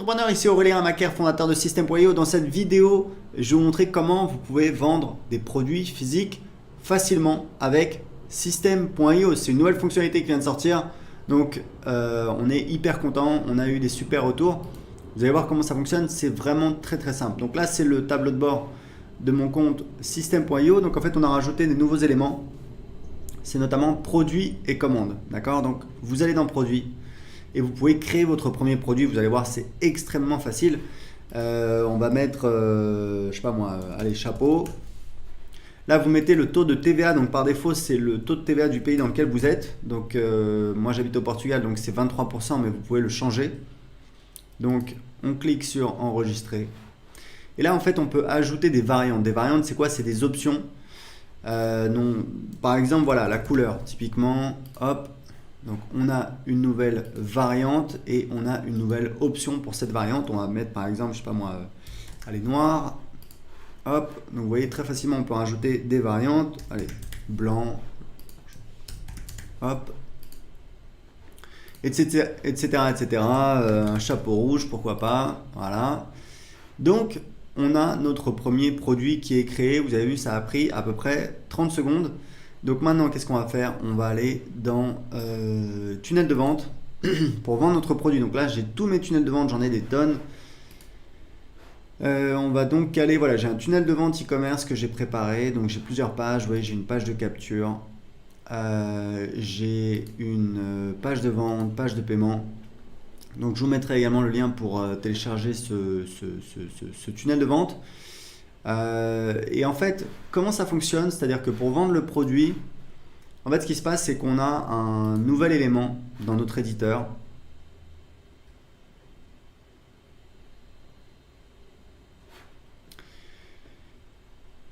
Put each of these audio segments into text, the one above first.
entrepreneurs, ici Aurélien Macaire, fondateur de System.io. Dans cette vidéo, je vais vous montrer comment vous pouvez vendre des produits physiques facilement avec System.io. C'est une nouvelle fonctionnalité qui vient de sortir, donc on est hyper content, on a eu des super retours. Vous allez voir comment ça fonctionne, c'est vraiment très simple. Donc là, c'est le tableau de bord de mon compte System.io. Donc en fait, on a rajouté des nouveaux éléments. C'est notamment produits et commandes. D'accord? Donc vous allez dans produits et vous pouvez créer votre premier produit. Vous allez voir, c'est extrêmement facile. On va mettre, je sais pas moi, allez, chapeau. Là, vous mettez le taux de TVA. Donc par défaut, c'est le taux de TVA du pays dans lequel vous êtes. Donc moi, j'habite au Portugal, donc c'est 23%, mais vous pouvez le changer. Donc on clique sur enregistrer. Et là, en fait, on peut ajouter des variantes. Des variantes, c'est quoi? C'est des options. Non, par exemple, voilà, la couleur, typiquement, hop, donc on a une nouvelle variante et on a une nouvelle option pour cette variante. On va mettre par exemple, je sais pas moi, allez, noir, hop, donc vous voyez très facilement, on peut rajouter des variantes, allez, blanc, hop, etc., un chapeau rouge, pourquoi pas, voilà. Donc, on a notre premier produit qui est créé. Vous avez vu, ça a pris à peu près 30 secondes. Donc maintenant, qu'est-ce qu'on va faire? On va aller dans tunnel de vente pour vendre notre produit. Donc là, j'ai tous mes tunnels de vente, j'en ai des tonnes. On va donc caler, voilà, j'ai un tunnel de vente e-commerce que j'ai préparé. Donc j'ai plusieurs pages. Vous voyez, j'ai une page de capture, j'ai une page de vente, page de paiement. Donc je vous mettrai également le lien pour télécharger ce tunnel de vente. Et en fait, comment ça fonctionne? C'est-à-dire que pour vendre le produit, en fait ce qui se passe, c'est qu'on a un nouvel élément dans notre éditeur.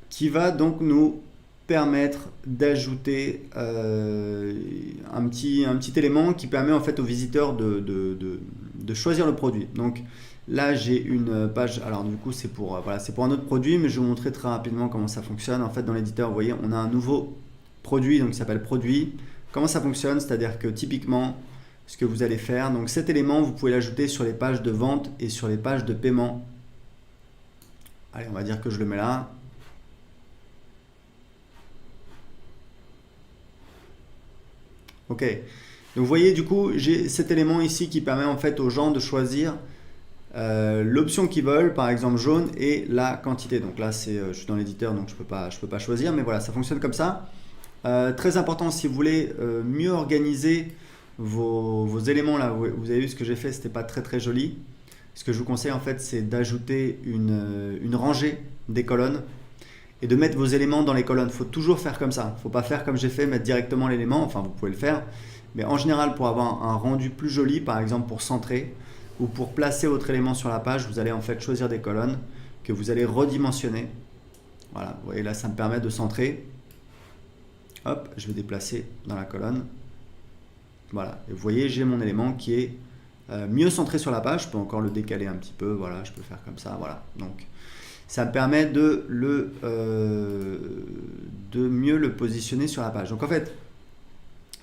Qui va donc nous permettre d'ajouter un petit élément qui permet en fait aux visiteurs de choisir le produit. Donc là j'ai une page, alors du coup c'est pour, voilà, c'est pour un autre produit, mais je vais vous montrer très rapidement comment ça fonctionne. En fait dans l'éditeur, vous voyez, on a un nouveau produit, donc il s'appelle produit. Comment ça fonctionne? C'est-à-dire que typiquement ce que vous allez faire, donc cet élément vous pouvez l'ajouter sur les pages de vente et sur les pages de paiement. Allez, on va dire que je le mets là. Ok, donc vous voyez, du coup j'ai cet élément ici qui permet en fait aux gens de choisir l'option qu'ils veulent, par exemple jaune, et la quantité. Donc là c'est, je suis dans l'éditeur, donc je peux pas choisir, mais voilà, ça fonctionne comme ça. Très important, si vous voulez mieux organiser vos éléments là, vous avez vu ce que j'ai fait, c'était pas très joli. Ce que je vous conseille en fait, c'est d'ajouter une rangée des colonnes et de mettre vos éléments dans les colonnes. Il faut toujours faire comme ça. Il ne faut pas faire comme j'ai fait, mettre directement l'élément. Enfin, vous pouvez le faire. Mais en général, pour avoir un rendu plus joli, par exemple pour centrer ou pour placer votre élément sur la page, vous allez en fait choisir des colonnes que vous allez redimensionner. Voilà, vous voyez là, ça me permet de centrer. Hop, je vais déplacer dans la colonne. Voilà, et vous voyez, j'ai mon élément qui est mieux centré sur la page. Je peux encore le décaler un petit peu. Voilà, je peux faire comme ça. Voilà, donc ça me permet de mieux le positionner sur la page. Donc en fait,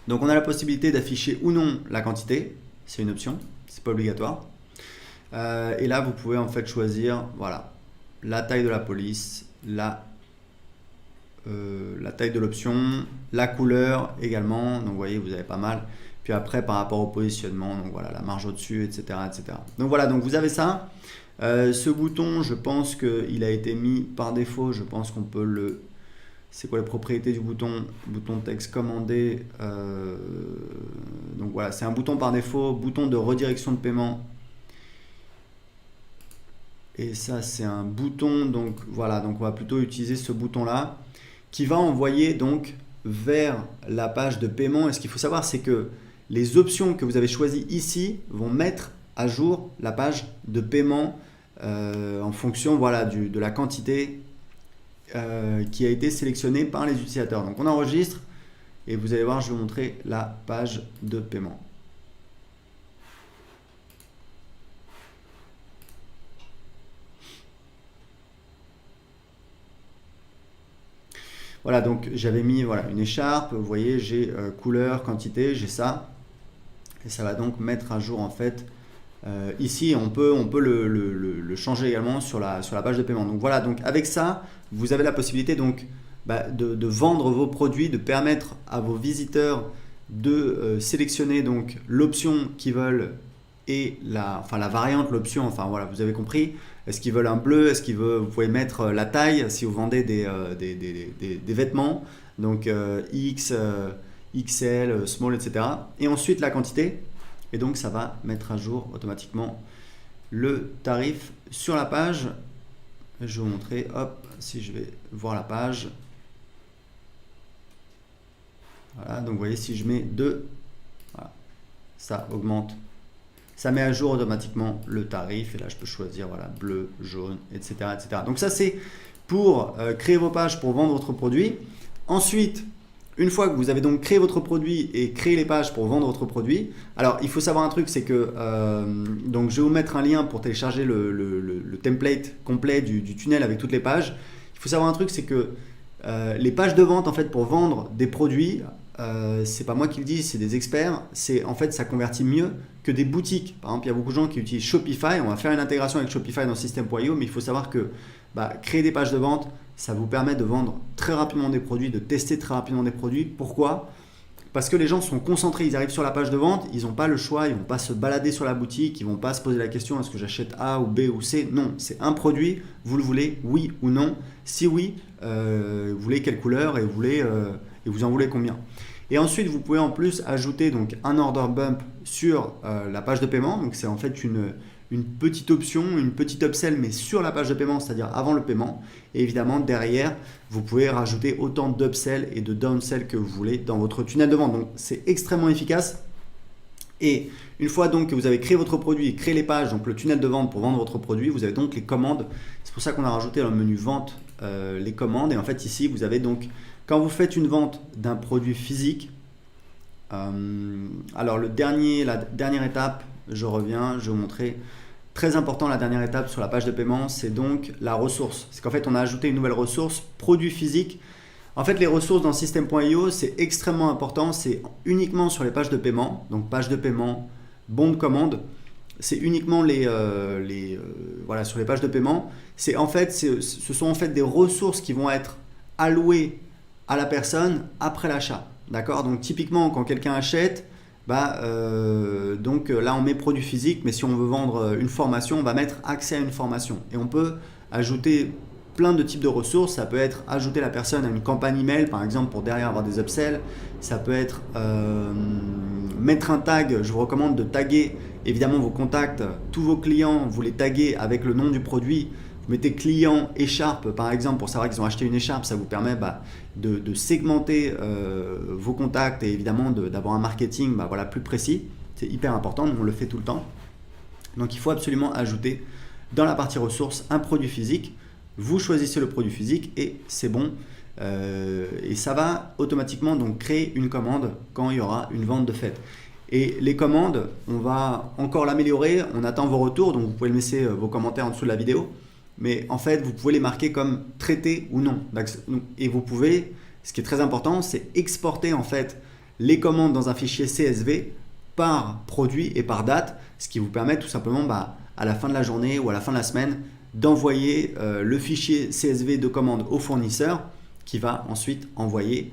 on a la possibilité d'afficher ou non la quantité, c'est une option, c'est pas obligatoire. Et là, vous pouvez en fait choisir, voilà, la taille de la police, la taille de l'option, la couleur également. Donc vous voyez, vous avez pas mal. Puis après, par rapport au positionnement, donc voilà, la marge au-dessus, etc., etc. Donc voilà, donc vous avez ça. Ce bouton, je pense qu'il a été mis par défaut. Je pense qu'on peut le... C'est quoi les propriétés du bouton? Bouton texte commandé. Donc voilà, c'est un bouton par défaut. Bouton de redirection de paiement. Et ça, c'est un bouton. Donc voilà, donc on va plutôt utiliser ce bouton-là qui va envoyer donc vers la page de paiement. Et ce qu'il faut savoir, c'est que les options que vous avez choisies ici vont mettre à jour la page de paiement en fonction, voilà, de la quantité qui a été sélectionnée par les utilisateurs. Donc on enregistre et vous allez voir, je vais vous montrer la page de paiement. Voilà, donc j'avais mis, voilà, une écharpe, vous voyez, j'ai couleur, quantité, j'ai ça. Et ça va donc mettre à jour en fait Ici, on peut le changer également sur la page de paiement. Donc voilà, donc avec ça, vous avez la possibilité donc, de vendre vos produits, de permettre à vos visiteurs de sélectionner donc l'option qu'ils veulent et la variante, l'option, enfin voilà, vous avez compris. Est-ce qu'ils veulent un bleu? Est-ce qu'ils veulent, vous pouvez mettre la taille si vous vendez des vêtements, donc X, XL, small, etc. Et ensuite la quantité. Et donc ça va mettre à jour automatiquement le tarif sur la page. Je vais vous montrer, hop, si je vais voir la page. Voilà, donc vous voyez, si je mets 2, voilà, ça augmente. Ça met à jour automatiquement le tarif. Et là, je peux choisir voilà, bleu, jaune, etc., etc. Donc ça, c'est pour créer vos pages pour vendre votre produit. Ensuite, une fois que vous avez donc créé votre produit et créé les pages pour vendre votre produit, alors il faut savoir un truc, c'est que donc je vais vous mettre un lien pour télécharger le template complet du tunnel avec toutes les pages. Il faut savoir un truc, c'est que les pages de vente en fait pour vendre des produits, c'est pas moi qui le dis, c'est des experts. C'est en fait ça convertit mieux que des boutiques. Par exemple, il y a beaucoup de gens qui utilisent Shopify. On va faire une intégration avec Shopify dans System.io, mais il faut savoir que créer des pages de vente, ça vous permet de vendre très rapidement des produits, de tester très rapidement des produits. Pourquoi? Parce que les gens sont concentrés, ils arrivent sur la page de vente, ils n'ont pas le choix, ils ne vont pas se balader sur la boutique, ils ne vont pas se poser la question est-ce que j'achète A ou B ou C? Non, c'est un produit, vous le voulez, oui ou non? Si oui, vous voulez quelle couleur et vous en voulez combien? Et ensuite, vous pouvez en plus ajouter donc, un order bump sur la page de paiement. Donc c'est en fait une petite option, une petite upsell, mais sur la page de paiement, c'est-à-dire avant le paiement. Et évidemment, derrière, vous pouvez rajouter autant d'upsell et de downsell que vous voulez dans votre tunnel de vente. Donc, c'est extrêmement efficace. Et une fois donc que vous avez créé votre produit, créé les pages, donc le tunnel de vente pour vendre votre produit, vous avez donc les commandes. C'est pour ça qu'on a rajouté dans le menu vente les commandes. Et en fait, ici, vous avez donc, quand vous faites une vente d'un produit physique, alors la dernière étape, je reviens, je vais vous montrer. Très important, la dernière étape sur la page de paiement, c'est donc la ressource. C'est qu'en fait, on a ajouté une nouvelle ressource, produit physique. En fait, les ressources dans System.io, c'est extrêmement important. C'est uniquement sur les pages de paiement. Donc, page de paiement, bon de commande. C'est uniquement voilà, sur les pages de paiement. Ce sont en fait des ressources qui vont être allouées à la personne après l'achat. D'accord? Donc, typiquement, quand quelqu'un achète, donc là on met produit physique, mais si on veut vendre une formation, on va mettre accès à une formation. Et on peut ajouter plein de types de ressources. Ça peut être ajouter la personne à une campagne email, par exemple, pour derrière avoir des upsells. Ça peut être mettre un tag. Je vous recommande de taguer évidemment vos contacts, tous vos clients, vous les taguez avec le nom du produit. Vous mettez client écharpe par exemple pour savoir qu'ils ont acheté une écharpe. Ça vous permet de segmenter vos contacts et évidemment d'avoir un marketing voilà, plus précis. C'est hyper important, on le fait tout le temps. Donc il faut absolument ajouter dans la partie ressources un produit physique. Vous choisissez le produit physique et c'est bon. Et ça va automatiquement donc créer une commande quand il y aura une vente de fait. Et les commandes, on va encore l'améliorer. On attend vos retours, donc vous pouvez laisser vos commentaires en dessous de la vidéo. Mais en fait, vous pouvez les marquer comme traités ou non. Et vous pouvez, ce qui est très important, c'est exporter en fait les commandes dans un fichier CSV par produit et par date, ce qui vous permet tout simplement à la fin de la journée ou à la fin de la semaine d'envoyer le fichier CSV de commande au fournisseur qui va ensuite envoyer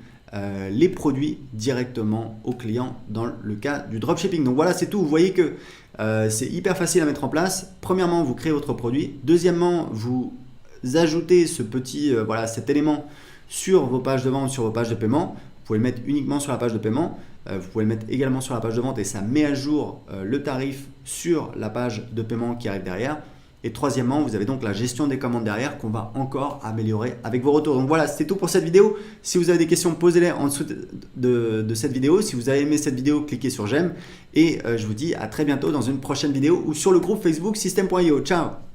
les produits directement au client dans le cas du dropshipping. Donc voilà, c'est tout. Vous voyez que c'est hyper facile à mettre en place. Premièrement, vous créez votre produit. Deuxièmement, vous ajoutez cet élément sur vos pages de vente, sur vos pages de paiement. Vous pouvez le mettre uniquement sur la page de paiement. Vous pouvez le mettre également sur la page de vente et ça met à jour le tarif sur la page de paiement qui arrive derrière. Et troisièmement, vous avez donc la gestion des commandes derrière qu'on va encore améliorer avec vos retours. Donc voilà, c'était tout pour cette vidéo. Si vous avez des questions, posez-les en dessous de cette vidéo. Si vous avez aimé cette vidéo, cliquez sur j'aime. Et je vous dis à très bientôt dans une prochaine vidéo ou sur le groupe Facebook System.io. Ciao!